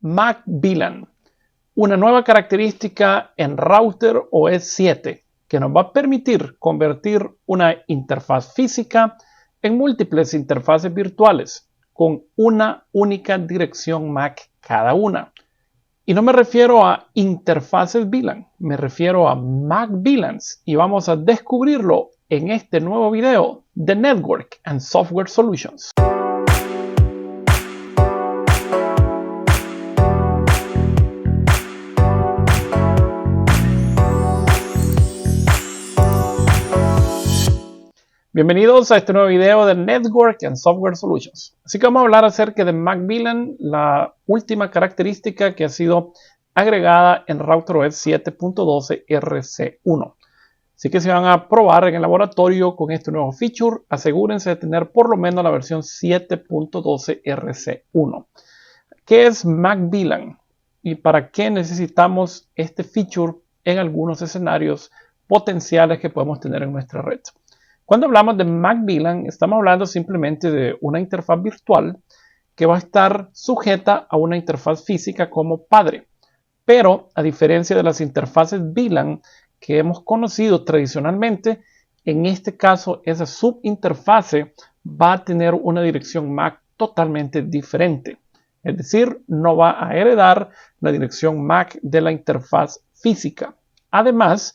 MAC-VLAN, una nueva característica en router OS 7 que nos va a permitir convertir una interfaz física en múltiples interfaces virtuales con una única dirección MAC cada una. Y no me refiero a interfaces VLAN, me refiero a MAC-VLANs y vamos a descubrirlo en este nuevo video de Network and Software Solutions. Bienvenidos a este nuevo video de Network and Software Solutions. Así que vamos a hablar acerca de MAC-VLAN, la última característica que ha sido agregada en RouterOS 7.12 RC1. Así que si van a probar en el laboratorio con este nuevo feature, asegúrense de tener por lo menos la versión 7.12 RC1. ¿Qué es MAC-VLAN? ¿Y para qué necesitamos este feature en algunos escenarios potenciales que podemos tener en nuestra red? Cuando hablamos de MAC-VLAN, estamos hablando simplemente de una interfaz virtual que va a estar sujeta a una interfaz física como padre. Pero, a diferencia de las interfaces VLAN que hemos conocido tradicionalmente, en este caso esa subinterfase va a tener una dirección MAC totalmente diferente. Es decir, no va a heredar la dirección MAC de la interfaz física. Además,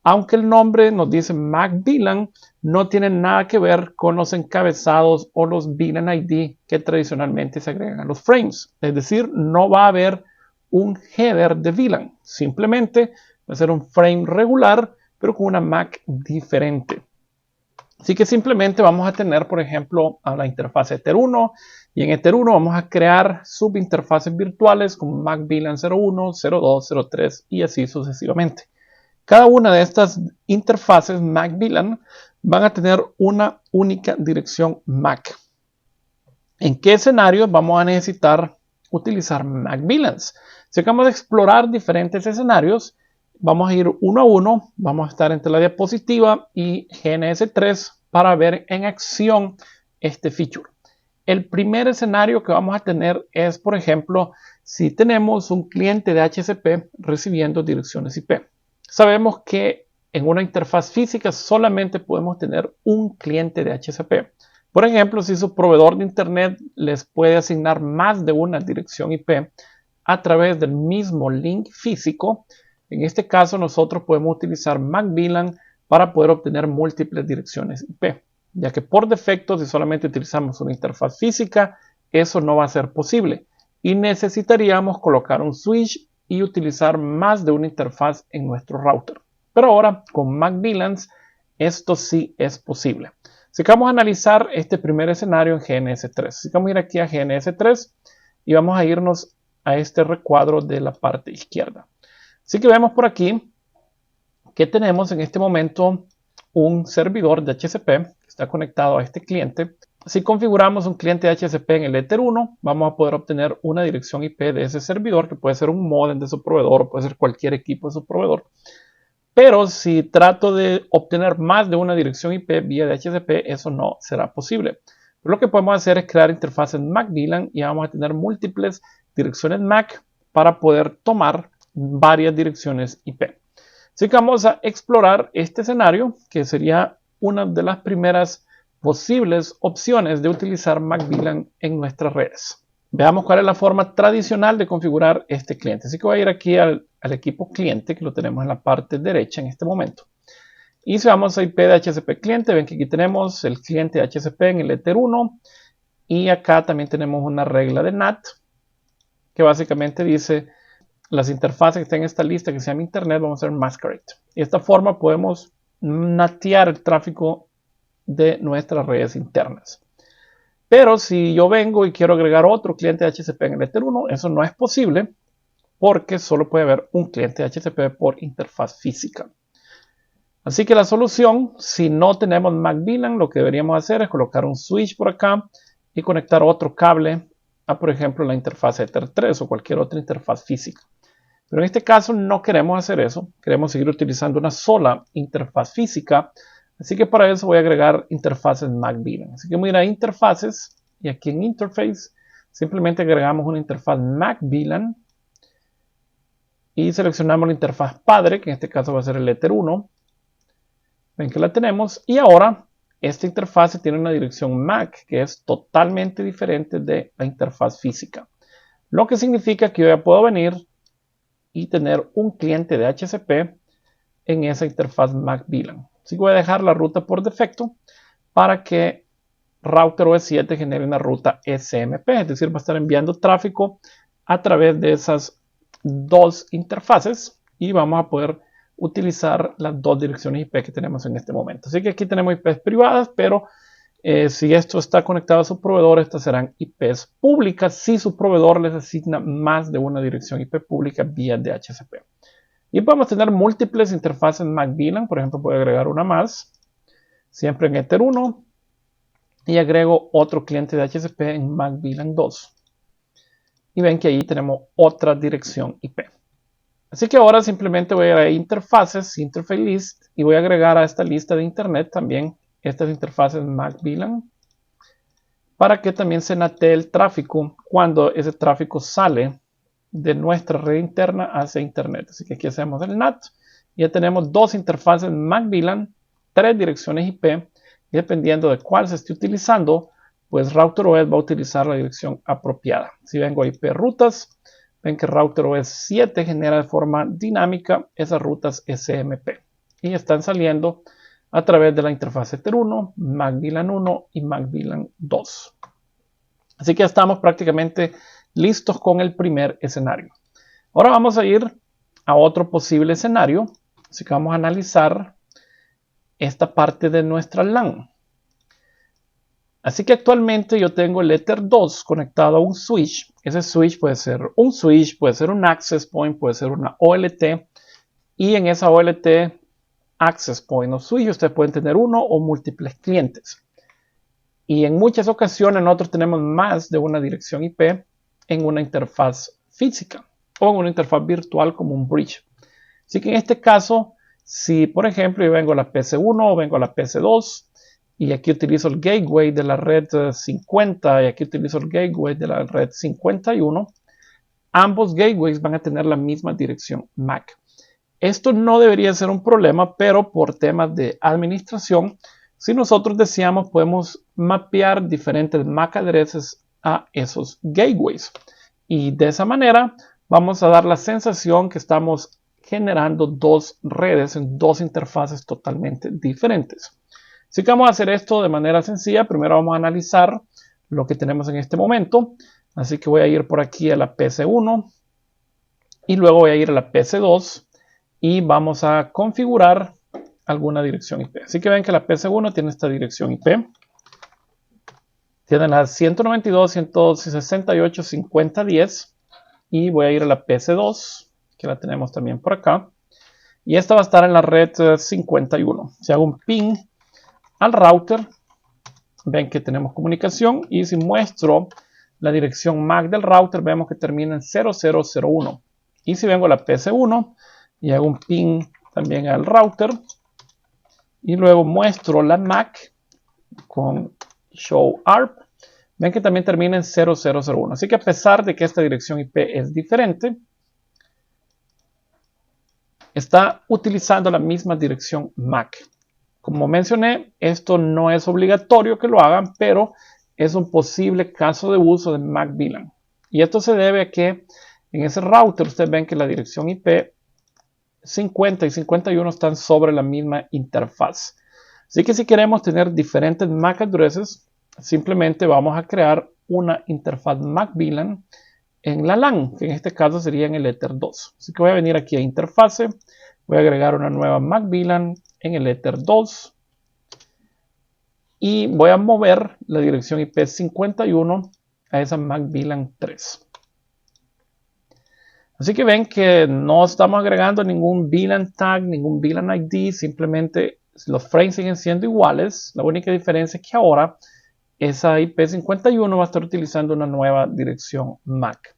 aunque el nombre nos dice MAC-VLAN, no tiene nada que ver con los encabezados o los VLAN ID que tradicionalmente se agregan a los frames. Es decir, no va a haber un header de VLAN. Simplemente va a ser un frame regular, pero con una MAC diferente. Así que simplemente vamos a tener, por ejemplo, a la interfaz Ether1. Y en Ether1 vamos a crear subinterfaces virtuales como MAC-VLAN 01, 02, 03 y así sucesivamente. Cada una de estas interfaces MAC-VLAN van a tener una única dirección MAC. ¿En qué escenarios vamos a necesitar utilizar MAC-VLANs? Si acabamos de explorar diferentes escenarios, vamos a ir uno a uno. Vamos a estar entre la diapositiva y GNS3 para ver en acción este feature. El primer escenario que vamos a tener es, por ejemplo, si tenemos un cliente de HCP recibiendo direcciones IP. Sabemos que en una interfaz física solamente podemos tener un cliente de HCP. Por ejemplo, si su proveedor de Internet les puede asignar más de una dirección IP a través del mismo link físico, en este caso nosotros podemos utilizar MAC-VLAN para poder obtener múltiples direcciones IP, ya que por defecto, si solamente utilizamos una interfaz física, eso no va a ser posible y necesitaríamos colocar un switch y utilizar más de una interfaz en nuestro router. Pero ahora con MAC-VLANs esto sí es posible. Así que vamos a analizar este primer escenario en GNS3. Así que vamos a ir aquí a GNS3 y vamos a irnos a este recuadro de la parte izquierda. Así que vemos por aquí que tenemos en este momento un servidor de HCP que está conectado a este cliente. Si configuramos un cliente de HCP en el Ether1, vamos a poder obtener una dirección IP de ese servidor, que puede ser un módem de su proveedor, puede ser cualquier equipo de su proveedor. Pero si trato de obtener más de una dirección IP vía DHCP, eso no será posible. Pero lo que podemos hacer es crear interfaces MAC-VLAN y vamos a tener múltiples direcciones MAC para poder tomar varias direcciones IP. Así que vamos a explorar este escenario, que sería una de las primeras posibles opciones de utilizar MAC-VLAN en nuestras redes. Veamos cuál es la forma tradicional de configurar este cliente. Así que voy a ir aquí al equipo cliente, que lo tenemos en la parte derecha en este momento. Y si vamos a IP de HCP cliente, ven que aquí tenemos el cliente de HCP en el Ether1. Y acá también tenemos una regla de NAT, que básicamente dice las interfaces que están en esta lista que se llama Internet, vamos a hacer masquerade. Y de esta forma podemos natear el tráfico de nuestras redes internas. Pero si yo vengo y quiero agregar otro cliente de HCP en el Ether1, eso no es posible porque solo puede haber un cliente de HCP por interfaz física. Así que la solución, si no tenemos MAC-VLAN, lo que deberíamos hacer es colocar un switch por acá y conectar otro cable a, por ejemplo, la interfaz Ether3 o cualquier otra interfaz física. Pero en este caso no queremos hacer eso, queremos seguir utilizando una sola interfaz física. Así que para eso voy a agregar interfaces MAC-VLAN. Así que voy a ir a interfaces y aquí en Interface simplemente agregamos una interfaz MAC VLAN y seleccionamos la interfaz padre, que en este caso va a ser el Ether 1. Ven que la tenemos y ahora esta interfaz tiene una dirección MAC que es totalmente diferente de la interfaz física. Lo que significa que yo ya puedo venir y tener un cliente de HCP en esa interfaz MAC VLAN. Así que voy a dejar la ruta por defecto para que RouterOS 7 genere una ruta SMP, es decir, va a estar enviando tráfico a través de esas dos interfaces y vamos a poder utilizar las dos direcciones IP que tenemos en este momento. Así que aquí tenemos IPs privadas, pero si esto está conectado a su proveedor, estas serán IPs públicas si su proveedor les asigna más de una dirección IP pública vía DHCP. Y podemos tener múltiples interfaces MAC VLAN, por ejemplo, voy a agregar una más, siempre en Ether 1, y agrego otro cliente de HCP en MAC VLAN 2. Y ven que ahí tenemos otra dirección IP. Así que ahora simplemente voy a ir a interfaces, interface list, y voy a agregar a esta lista de internet también estas interfaces MAC VLAN para que también se natee el tráfico cuando ese tráfico sale de nuestra red interna hacia internet. Así que aquí hacemos el NAT. Ya tenemos dos interfaces MAC VLAN, tres direcciones IP, y dependiendo de cuál se esté utilizando, pues RouterOS va a utilizar la dirección apropiada. Si vengo a IP rutas, ven que RouterOS 7 genera de forma dinámica esas rutas SMP. Y están saliendo a través de la interfaz Ether 1, MAC VLAN 1 y MAC VLAN 2. Así que ya estamos prácticamente listos con el primer escenario. Ahora vamos a ir a otro posible escenario. Así que vamos a analizar esta parte de nuestra LAN. Así que actualmente yo tengo el Ether 2 conectado a un switch. Ese switch puede ser un switch, puede ser un access point, puede ser una OLT. Y en esa OLT, access point o switch, ustedes pueden tener uno o múltiples clientes. Y en muchas ocasiones nosotros tenemos más de una dirección IP en una interfaz física o en una interfaz virtual como un bridge. Así que en este caso, si por ejemplo yo vengo a la PC1 o vengo a la PC2 y aquí utilizo el gateway de la red 50 y aquí utilizo el gateway de la red 51, ambos gateways van a tener la misma dirección MAC. Esto no debería ser un problema, pero por temas de administración, si nosotros deseamos, podemos mapear diferentes MAC addresses a esos gateways. Y de esa manera vamos a dar la sensación que estamos generando dos redes en dos interfaces totalmente diferentes. Así que vamos a hacer esto de manera sencilla. Primero vamos a analizar lo que tenemos en este momento. Así que voy a ir por aquí a la PC1 y luego voy a ir a la PC2 y vamos a configurar alguna dirección IP. Así que ven que la PC1 tiene esta dirección IP. Tiene la 192.168.50.10 y voy a ir a la PC2, que la tenemos también por acá. Y esta va a estar en la red 51. Si hago un ping al router, ven que tenemos comunicación y si muestro la dirección MAC del router, vemos que termina en 0001. Y si vengo a la PC1 y hago un ping también al router y luego muestro la MAC con show ARP, ven que también termina en 0001. Así que a pesar de que esta dirección IP es diferente, está utilizando la misma dirección MAC. Como mencioné, esto no es obligatorio que lo hagan, pero es un posible caso de uso de MAC VLAN. Y esto se debe a que en ese router ustedes ven que la dirección IP 50 y 51 están sobre la misma interfaz. Así que si queremos tener diferentes MAC addresses, simplemente vamos a crear una interfaz MAC VLAN en la LAN, que en este caso sería en el Ether 2. Así que voy a venir aquí a interfase, voy a agregar una nueva MAC VLAN en el Ether 2 y voy a mover la dirección IP 51 a esa MAC VLAN 3. Así que ven que no estamos agregando ningún VLAN tag, ningún VLAN ID, simplemente los frames siguen siendo iguales. La única diferencia es que ahora esa IP 51 va a estar utilizando una nueva dirección MAC.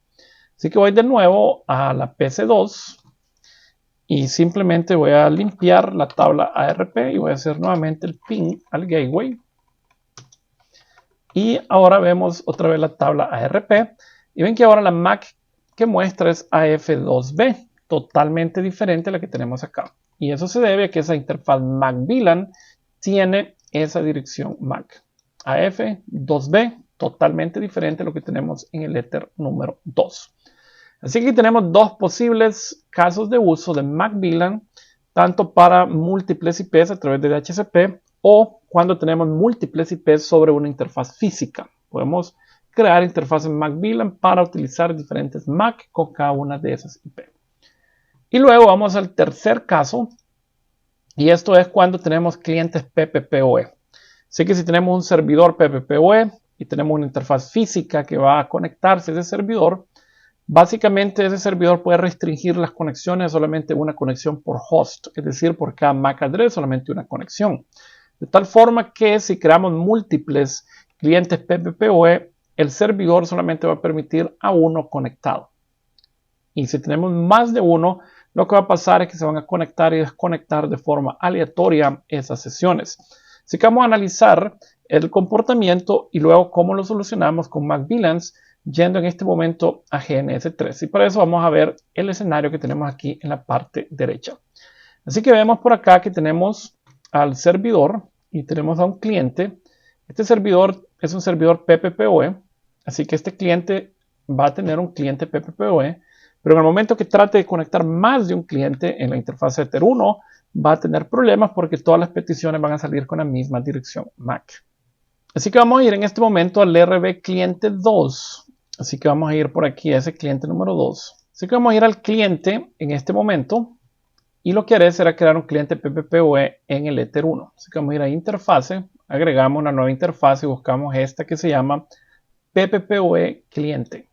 Así que voy de nuevo a la PC2 y simplemente voy a limpiar la tabla ARP y voy a hacer nuevamente el ping al gateway. Y ahora vemos otra vez la tabla ARP. Y ven que ahora la MAC que muestra es AF2B, totalmente diferente a la que tenemos acá. Y eso se debe a que esa interfaz MAC-VLAN tiene esa dirección MAC. AF2B, totalmente diferente a lo que tenemos en el Ether número 2. Así que tenemos dos posibles casos de uso de MAC-VLAN, tanto para múltiples IPs a través de DHCP o cuando tenemos múltiples IPs sobre una interfaz física. Podemos crear interfaces MAC-VLAN para utilizar diferentes MAC con cada una de esas IP. Y luego vamos al tercer caso, y esto es cuando tenemos clientes PPPoE. Así que si tenemos un servidor PPPoE y tenemos una interfaz física que va a conectarse a ese servidor, básicamente ese servidor puede restringir las conexiones a solamente una conexión por host, es decir, por cada MAC address solamente una conexión. De tal forma que si creamos múltiples clientes PPPoE, el servidor solamente va a permitir a uno conectado. Y si tenemos más de uno, lo que va a pasar es que se van a conectar y desconectar de forma aleatoria esas sesiones. Así que vamos a analizar el comportamiento y luego cómo lo solucionamos con MAC-VLANs yendo en este momento a GNS3. Y para eso vamos a ver el escenario que tenemos aquí en la parte derecha. Así que vemos por acá que tenemos al servidor y tenemos a un cliente. Este servidor es un servidor PPPoE, así que este cliente va a tener un cliente PPPoE, pero en el momento que trate de conectar más de un cliente en la interfaz Ether 1, va a tener problemas porque todas las peticiones van a salir con la misma dirección MAC. Así que vamos a ir en este momento al RB cliente 2. Así que vamos a ir por aquí a ese cliente número 2. Así que vamos a ir al cliente en este momento. Y lo que haré será crear un cliente PPPoE en el Ether 1. Así que vamos a ir a interfase, agregamos una nueva interfase y buscamos esta que se llama PPPoE cliente.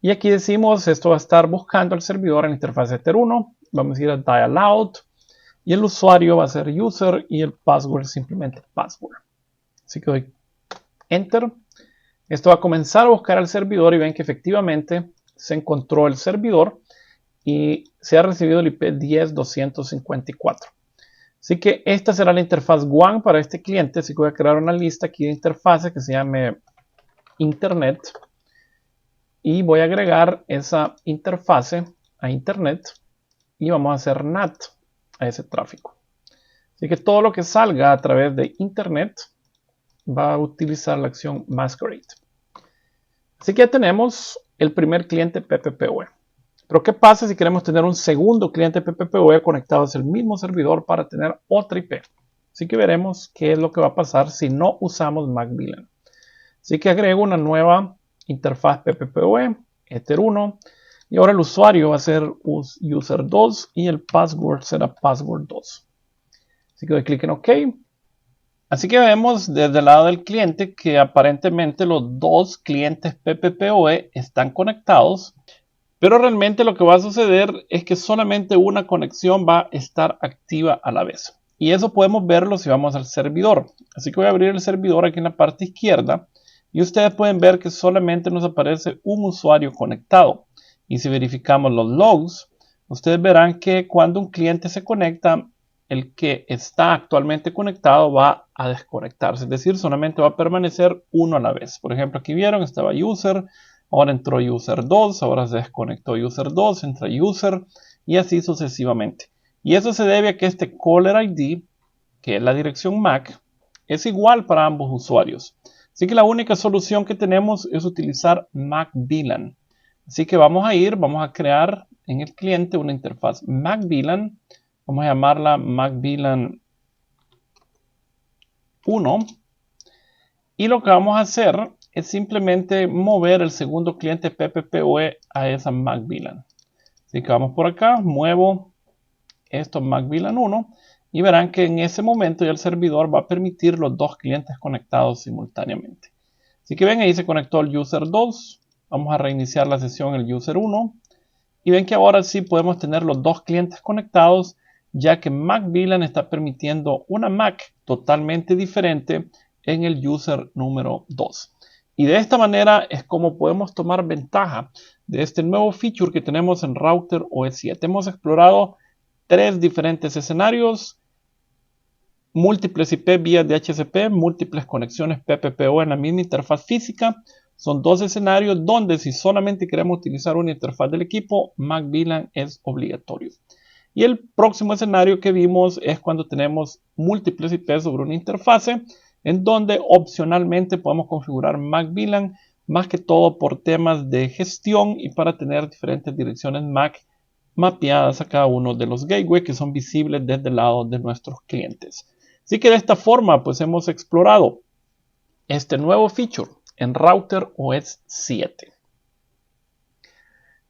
Y aquí decimos, esto va a estar buscando el servidor en la interfaz Ether 1. Vamos a ir a dial out y el usuario va a ser user y el password simplemente password. Así que doy enter. Esto va a comenzar a buscar al servidor y ven que efectivamente se encontró el servidor y se ha recibido el IP 10.254. Así que esta será la interfaz WAN para este cliente. Así que voy a crear una lista aquí de interfaces que se llame Internet. Y voy a agregar esa interfase a Internet. Y vamos a hacer NAT a ese tráfico. Así que todo lo que salga a través de Internet va a utilizar la acción Masquerade. Así que ya tenemos el primer cliente PPPoE. Pero ¿qué pasa si queremos tener un segundo cliente PPPoE conectado hacia el mismo servidor para tener otra IP? Así que veremos qué es lo que va a pasar si no usamos MAC-VLAN. Así que agrego una nueva interfaz PPPoE, Ether 1, y ahora el usuario va a ser user2 y el password será password2. Así que doy clic en OK. Así que vemos desde el lado del cliente que aparentemente los dos clientes PPPoE están conectados. Pero realmente lo que va a suceder es que solamente una conexión va a estar activa a la vez. Y eso podemos verlo si vamos al servidor. Así que voy a abrir el servidor aquí en la parte izquierda. Y ustedes pueden ver que solamente nos aparece un usuario conectado. Y si verificamos los logs, ustedes verán que cuando un cliente se conecta, el que está actualmente conectado va a desconectarse. Es decir, solamente va a permanecer uno a la vez. Por ejemplo, aquí vieron, estaba user. Ahora entró user 2, ahora se desconectó user 2, entra user y así sucesivamente. Y eso se debe a que este caller ID, que es la dirección MAC, es igual para ambos usuarios. Así que la única solución que tenemos es utilizar MAC-VLAN. Así que vamos a crear en el cliente una interfaz MAC-VLAN. Vamos a llamarla MAC-VLAN 1. Y lo que vamos a hacer es simplemente mover el segundo cliente PPPoE a esa MAC-VLAN. Así que vamos por acá, muevo esto MAC-VLAN 1 y verán que en ese momento ya el servidor va a permitir los dos clientes conectados simultáneamente. Así que ven, ahí se conectó el user 2. Vamos a reiniciar la sesión el user 1. Y ven que ahora sí podemos tener los dos clientes conectados, ya que MAC-VLAN está permitiendo una MAC totalmente diferente en el user número 2. Y de esta manera es como podemos tomar ventaja de este nuevo feature que tenemos en Router OS 7. Hemos explorado 3 diferentes escenarios múltiples IP vía DHCP, múltiples conexiones PPPO en la misma interfaz física. Son dos escenarios donde si solamente queremos utilizar una interfaz del equipo, MAC-VLAN es obligatorio. Y el próximo escenario que vimos es cuando tenemos múltiples IP sobre una interfase, en donde opcionalmente podemos configurar MAC-VLAN, más que todo por temas de gestión y para tener diferentes direcciones MAC mapeadas a cada uno de los gateways que son visibles desde el lado de nuestros clientes. Así que de esta forma pues hemos explorado este nuevo feature en Router OS 7.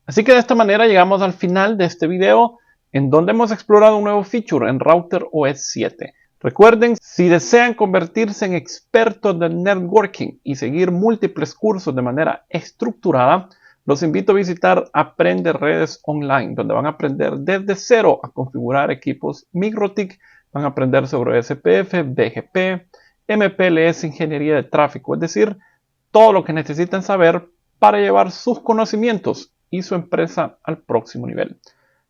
Así que de esta manera llegamos al final de este video en donde hemos explorado un nuevo feature en Router OS 7. Recuerden, si desean convertirse en expertos del networking y seguir múltiples cursos de manera estructurada, los invito a visitar Aprende Redes Online, donde van a aprender desde cero a configurar equipos MikroTik, van a aprender sobre SPF, BGP, MPLS, ingeniería de tráfico, es decir, todo lo que necesitan saber para llevar sus conocimientos y su empresa al próximo nivel.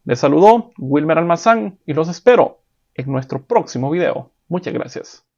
Les saludó Wilmer Almazán y los espero en nuestro próximo video. Muchas gracias.